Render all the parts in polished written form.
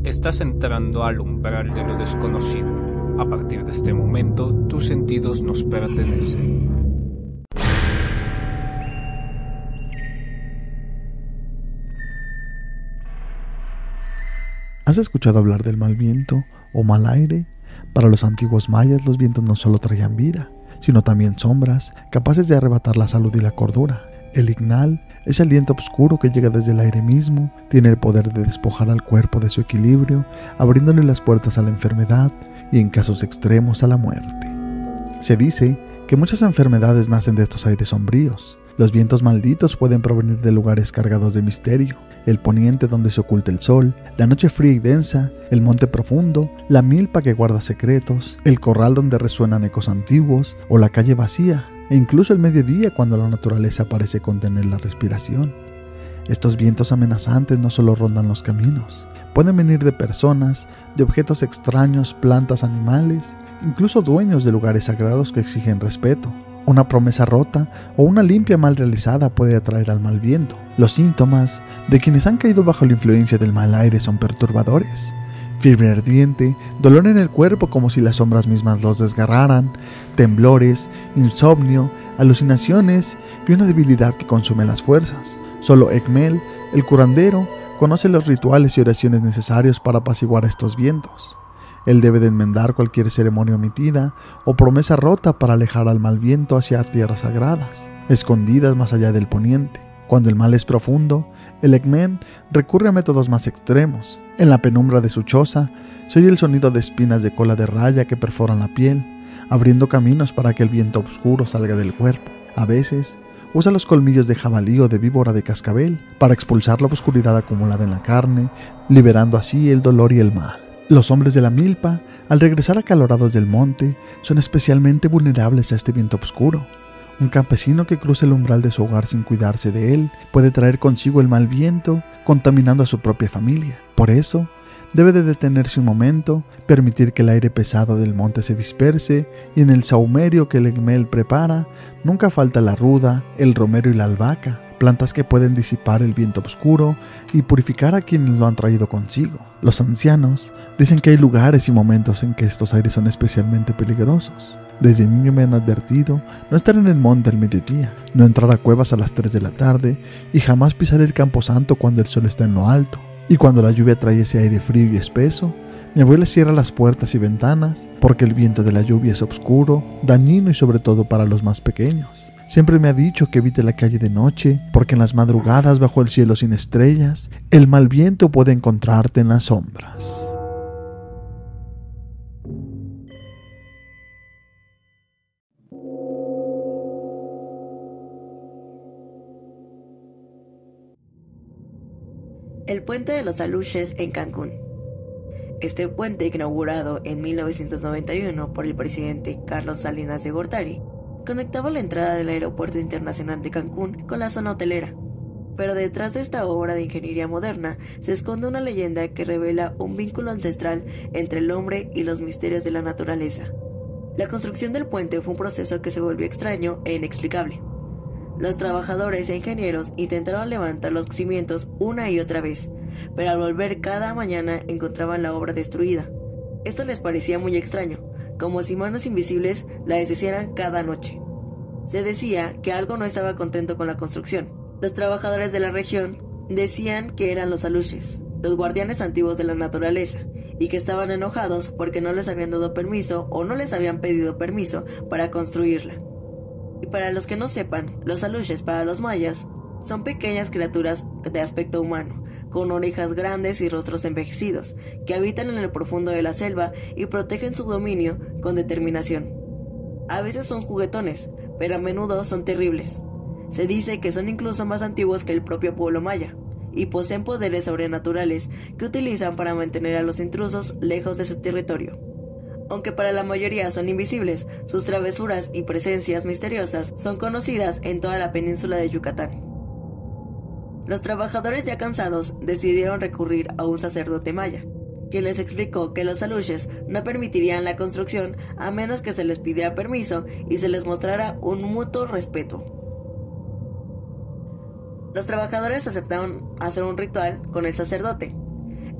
Estás entrando al umbral de lo desconocido. A partir de este momento, tus sentidos nos pertenecen. ¿Has escuchado hablar del mal viento o mal aire? Para los antiguos mayas, los vientos no solo traían vida, sino también sombras, capaces de arrebatar la salud y la cordura. El ignal es el viento oscuro que llega desde el aire mismo, tiene el poder de despojar al cuerpo de su equilibrio, abriéndole las puertas a la enfermedad y, en casos extremos, a la muerte. Se dice que muchas enfermedades nacen de estos aires sombríos. Los vientos malditos pueden provenir de lugares cargados de misterio: el poniente donde se oculta el sol, la noche fría y densa, el monte profundo, la milpa que guarda secretos, el corral donde resuenan ecos antiguos, o la calle vacía, e incluso el mediodía cuando la naturaleza parece contener la respiración. Estos vientos amenazantes no solo rondan los caminos, pueden venir de personas, de objetos extraños, plantas, animales, incluso dueños de lugares sagrados que exigen respeto. Una promesa rota o una limpia mal realizada puede atraer al mal viento. Los síntomas de quienes han caído bajo la influencia del mal aire son perturbadores: fiebre ardiente, dolor en el cuerpo como si las sombras mismas los desgarraran, temblores, insomnio, alucinaciones y una debilidad que consume las fuerzas. Solo Eggmel, el curandero, conoce los rituales y oraciones necesarios para apaciguar estos vientos. Él debe de enmendar cualquier ceremonia omitida o promesa rota para alejar al mal viento hacia tierras sagradas, escondidas más allá del poniente. Cuando el mal es profundo, el Eggman recurre a métodos más extremos. En la penumbra de su choza se oye el sonido de espinas de cola de raya que perforan la piel, abriendo caminos para que el viento oscuro salga del cuerpo. A veces usa los colmillos de jabalí o de víbora de cascabel para expulsar la oscuridad acumulada en la carne, liberando así el dolor y el mal. Los hombres de la milpa, al regresar acalorados del monte, son especialmente vulnerables a este viento oscuro. Un campesino que cruza el umbral de su hogar sin cuidarse de él puede traer consigo el mal viento, contaminando a su propia familia. Por eso, debe de detenerse un momento, permitir que el aire pesado del monte se disperse, y en el saumerio que el Eggmel prepara, nunca falta la ruda, el romero y la albahaca, plantas que pueden disipar el viento oscuro y purificar a quienes lo han traído consigo. Los ancianos dicen que hay lugares y momentos en que estos aires son especialmente peligrosos. Desde niño me han advertido no estar en el monte al mediodía, no entrar a cuevas a las 3 de la tarde y jamás pisar el camposanto cuando el sol está en lo alto. Y cuando la lluvia trae ese aire frío y espeso, mi abuela cierra las puertas y ventanas porque el viento de la lluvia es oscuro, dañino y sobre todo para los más pequeños. Siempre me ha dicho que evite la calle de noche, porque en las madrugadas bajo el cielo sin estrellas, el mal viento puede encontrarte en las sombras. El puente de los Aluches en Cancún. Este puente, inaugurado en 1991 por el presidente Carlos Salinas de Gortari, conectaba la entrada del Aeropuerto Internacional de Cancún con la zona hotelera. Pero detrás de esta obra de ingeniería moderna se esconde una leyenda que revela un vínculo ancestral entre el hombre y los misterios de la naturaleza. La construcción del puente fue un proceso que se volvió extraño e inexplicable. Los trabajadores e ingenieros intentaron levantar los cimientos una y otra vez, pero al volver cada mañana encontraban la obra destruida. Esto les parecía muy extraño, como si manos invisibles la deshicieran cada noche. Se decía que algo no estaba contento con la construcción. Los trabajadores de la región decían que eran los Aluches, los guardianes antiguos de la naturaleza, y que estaban enojados porque no les habían dado permiso o no les habían pedido permiso para construirla. Y para los que no sepan, los Aluches para los mayas son pequeñas criaturas de aspecto humano, con orejas grandes y rostros envejecidos, que habitan en el profundo de la selva y protegen su dominio con determinación. A veces son juguetones, pero a menudo son terribles. Se dice que son incluso más antiguos que el propio pueblo maya, y poseen poderes sobrenaturales que utilizan para mantener a los intrusos lejos de su territorio. Aunque para la mayoría son invisibles, sus travesuras y presencias misteriosas son conocidas en toda la península de Yucatán. Los trabajadores ya cansados decidieron recurrir a un sacerdote maya, quien les explicó que los Aluches no permitirían la construcción a menos que se les pidiera permiso y se les mostrara un mutuo respeto. Los trabajadores aceptaron hacer un ritual con el sacerdote.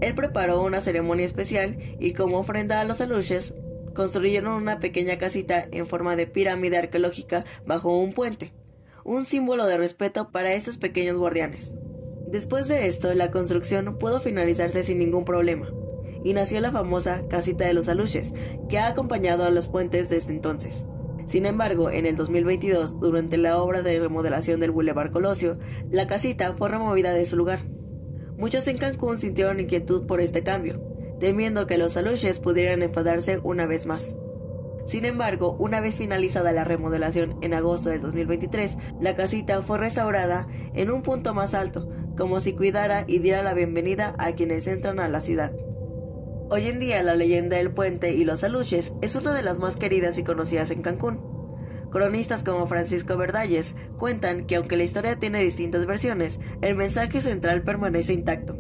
Él preparó una ceremonia especial y como ofrenda a los aluches, construyeron una pequeña casita en forma de pirámide arqueológica bajo un puente, un símbolo de respeto para estos pequeños guardianes. Después de esto, la construcción pudo finalizarse sin ningún problema, y nació la famosa Casita de los Aluches, que ha acompañado a los puentes desde entonces. Sin embargo, en el 2022, durante la obra de remodelación del Boulevard Colosio, la casita fue removida de su lugar. Muchos en Cancún sintieron inquietud por este cambio, temiendo que los aluches pudieran enfadarse una vez más. Sin embargo, una vez finalizada la remodelación en agosto del 2023, la casita fue restaurada en un punto más alto, como si cuidara y diera la bienvenida a quienes entran a la ciudad. Hoy en día la leyenda del puente y los aluches es una de las más queridas y conocidas en Cancún. Cronistas como Francisco Verdalles cuentan que aunque la historia tiene distintas versiones, el mensaje central permanece intacto.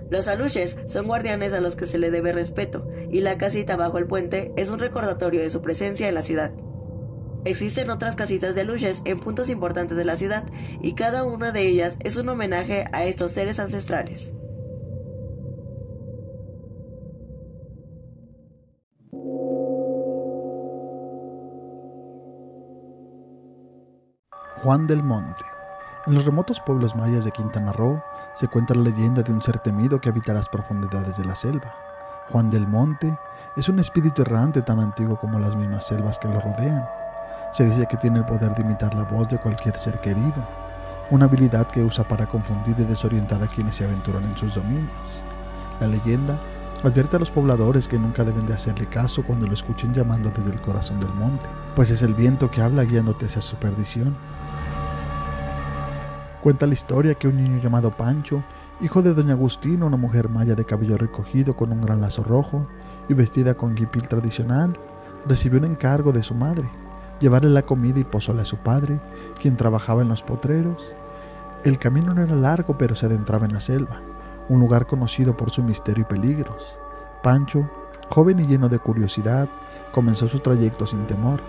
Los aluches son guardianes a los que se le debe respeto, y la casita bajo el puente es un recordatorio de su presencia en la ciudad. Existen otras casitas de aluches en puntos importantes de la ciudad, y cada una de ellas es un homenaje a estos seres ancestrales. Juan del Monte. En los remotos pueblos mayas de Quintana Roo se cuenta la leyenda de un ser temido que habita las profundidades de la selva. Juan del Monte es un espíritu errante tan antiguo como las mismas selvas que lo rodean. Se dice que tiene el poder de imitar la voz de cualquier ser querido, una habilidad que usa para confundir y desorientar a quienes se aventuran en sus dominios. La leyenda advierte a los pobladores que nunca deben de hacerle caso cuando lo escuchen llamando desde el corazón del monte, pues es el viento que habla guiándote hacia su perdición. Cuenta la historia que un niño llamado Pancho, hijo de doña Agustina, una mujer maya de cabello recogido con un gran lazo rojo y vestida con guipil tradicional, recibió un encargo de su madre, llevarle la comida y pozole a su padre, quien trabajaba en los potreros. El camino no era largo, pero se adentraba en la selva, un lugar conocido por su misterio y peligros. Pancho, joven y lleno de curiosidad, comenzó su trayecto sin temor.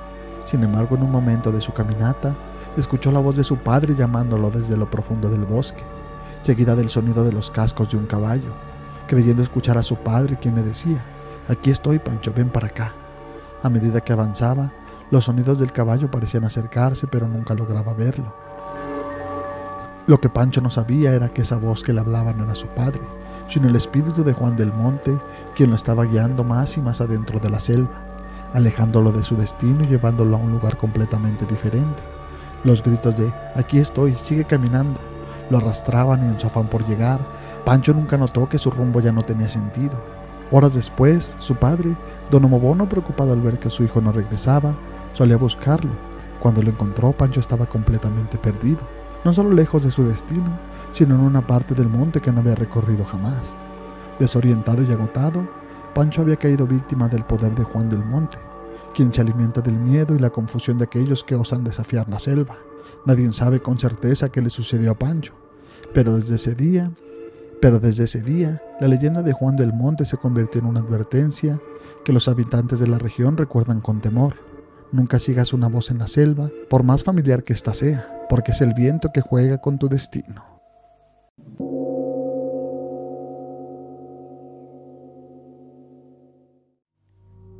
Sin embargo, en un momento de su caminata, escuchó la voz de su padre llamándolo desde lo profundo del bosque, seguida del sonido de los cascos de un caballo, creyendo escuchar a su padre, quien le decía: «Aquí estoy, Pancho, ven para acá». A medida que avanzaba, los sonidos del caballo parecían acercarse, pero nunca lograba verlo. Lo que Pancho no sabía era que esa voz que le hablaba no era su padre, sino el espíritu de Juan del Monte, quien lo estaba guiando más y más adentro de la selva, alejándolo de su destino y llevándolo a un lugar completamente diferente. Los gritos de «Aquí estoy, sigue caminando» lo arrastraban en su afán por llegar. Pancho nunca notó que su rumbo ya no tenía sentido. Horas después, su padre, don Omobono, preocupado al ver que su hijo no regresaba, solía buscarlo. Cuando lo encontró, Pancho estaba completamente perdido, no solo lejos de su destino, sino en una parte del monte que no había recorrido jamás. Desorientado y agotado, Pancho había caído víctima del poder de Juan del Monte, quien se alimenta del miedo y la confusión de aquellos que osan desafiar la selva. Nadie sabe con certeza qué le sucedió a Pancho, pero desde ese día, la leyenda de Juan del Monte se convirtió en una advertencia que los habitantes de la región recuerdan con temor. Nunca sigas una voz en la selva, por más familiar que ésta sea, porque es el viento que juega con tu destino.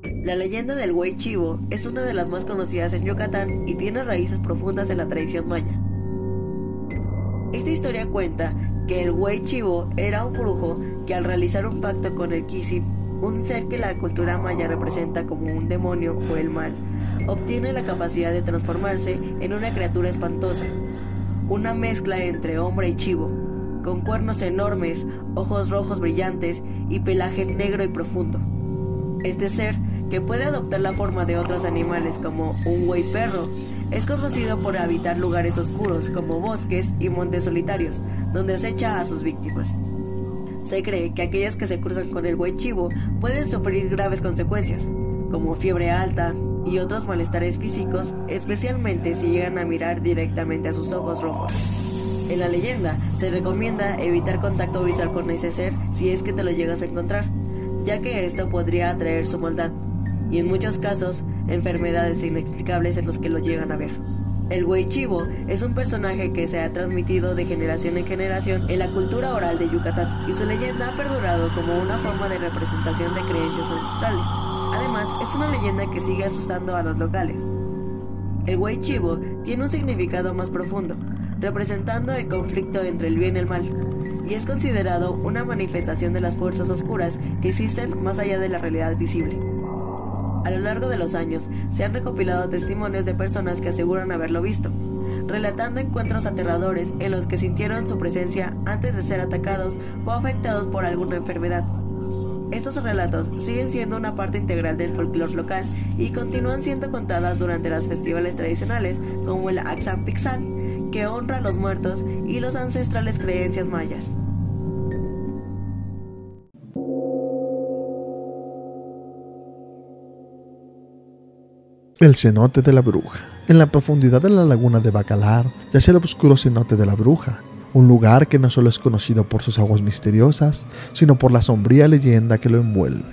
La leyenda del Güey Chivo es una de las más conocidas en Yucatán y tiene raíces profundas en la tradición maya. Esta historia cuenta que el Güey Chivo era un brujo que al realizar un pacto con el Quisip, un ser que la cultura maya representa como un demonio o el mal, obtiene la capacidad de transformarse en una criatura espantosa, una mezcla entre hombre y chivo, con cuernos enormes, ojos rojos brillantes y pelaje negro y profundo. Este ser, que puede adoptar la forma de otros animales como un güey perro, es conocido por habitar lugares oscuros como bosques y montes solitarios, donde acecha a sus víctimas. Se cree que aquellos que se cruzan con el güey chivo pueden sufrir graves consecuencias, como fiebre alta y otros malestares físicos, especialmente si llegan a mirar directamente a sus ojos rojos. En la leyenda se recomienda evitar contacto visual con ese ser si es que te lo llegas a encontrar, ya que esto podría atraer su maldad, y en muchos casos, enfermedades inexplicables en los que lo llegan a ver. El Güey Chivo es un personaje que se ha transmitido de generación en generación en la cultura oral de Yucatán, y su leyenda ha perdurado como una forma de representación de creencias ancestrales. Además, es una leyenda que sigue asustando a los locales. El Güey Chivo tiene un significado más profundo, representando el conflicto entre el bien y el mal, y es considerado una manifestación de las fuerzas oscuras que existen más allá de la realidad visible. A lo largo de los años, se han recopilado testimonios de personas que aseguran haberlo visto, relatando encuentros aterradores en los que sintieron su presencia antes de ser atacados o afectados por alguna enfermedad. Estos relatos siguen siendo una parte integral del folclore local y continúan siendo contadas durante los festivales tradicionales como el Axan Pixan, que honra a los muertos y las ancestrales creencias mayas. El cenote de la bruja. En la profundidad de la laguna de Bacalar yace el oscuro cenote de la bruja, un lugar que no solo es conocido por sus aguas misteriosas, sino por la sombría leyenda que lo envuelve.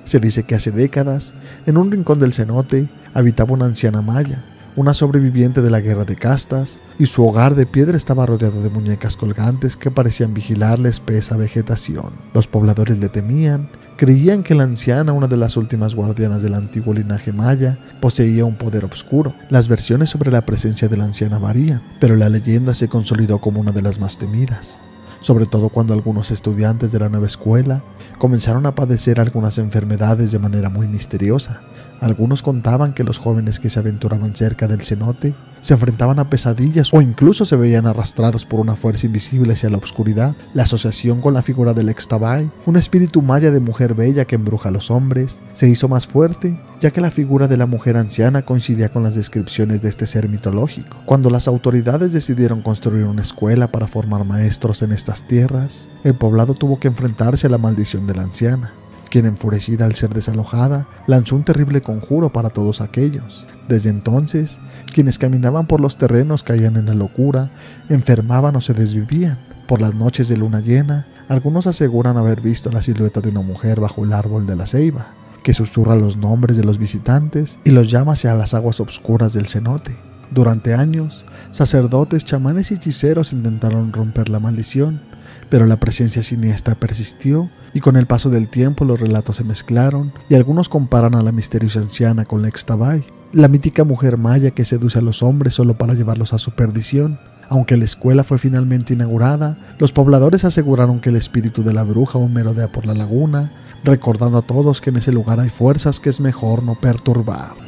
Se dice que hace décadas, en un rincón del cenote, habitaba una anciana maya, una sobreviviente de la guerra de castas, y su hogar de piedra estaba rodeado de muñecas colgantes que parecían vigilar la espesa vegetación. Los pobladores le temían. Creían que la anciana, una de las últimas guardianas del antiguo linaje maya, poseía un poder oscuro. Las versiones sobre la presencia de la anciana varían, pero la leyenda se consolidó como una de las más temidas, sobre todo cuando algunos estudiantes de la nueva escuela comenzaron a padecer algunas enfermedades de manera muy misteriosa. Algunos contaban que los jóvenes que se aventuraban cerca del cenote se enfrentaban a pesadillas o incluso se veían arrastrados por una fuerza invisible hacia la oscuridad. La asociación con la figura del Ixtabay, un espíritu maya de mujer bella que embruja a los hombres, se hizo más fuerte, ya que la figura de la mujer anciana coincidía con las descripciones de este ser mitológico. Cuando las autoridades decidieron construir una escuela para formar maestros en estas tierras, el poblado tuvo que enfrentarse a la maldición de la anciana, quien, enfurecida al ser desalojada, lanzó un terrible conjuro para todos aquellos. Desde entonces, quienes caminaban por los terrenos caían en la locura, enfermaban o se desvivían. Por las noches de luna llena, algunos aseguran haber visto la silueta de una mujer bajo el árbol de la ceiba, que susurra los nombres de los visitantes y los llama hacia las aguas oscuras del cenote. Durante años, sacerdotes, chamanes y hechiceros intentaron romper la maldición, pero la presencia siniestra persistió, y con el paso del tiempo los relatos se mezclaron, y algunos comparan a la misteriosa anciana con la Ixtabay, la mítica mujer maya que seduce a los hombres solo para llevarlos a su perdición. Aunque la escuela fue finalmente inaugurada, los pobladores aseguraron que el espíritu de la bruja aún merodea por la laguna, recordando a todos que en ese lugar hay fuerzas que es mejor no perturbar.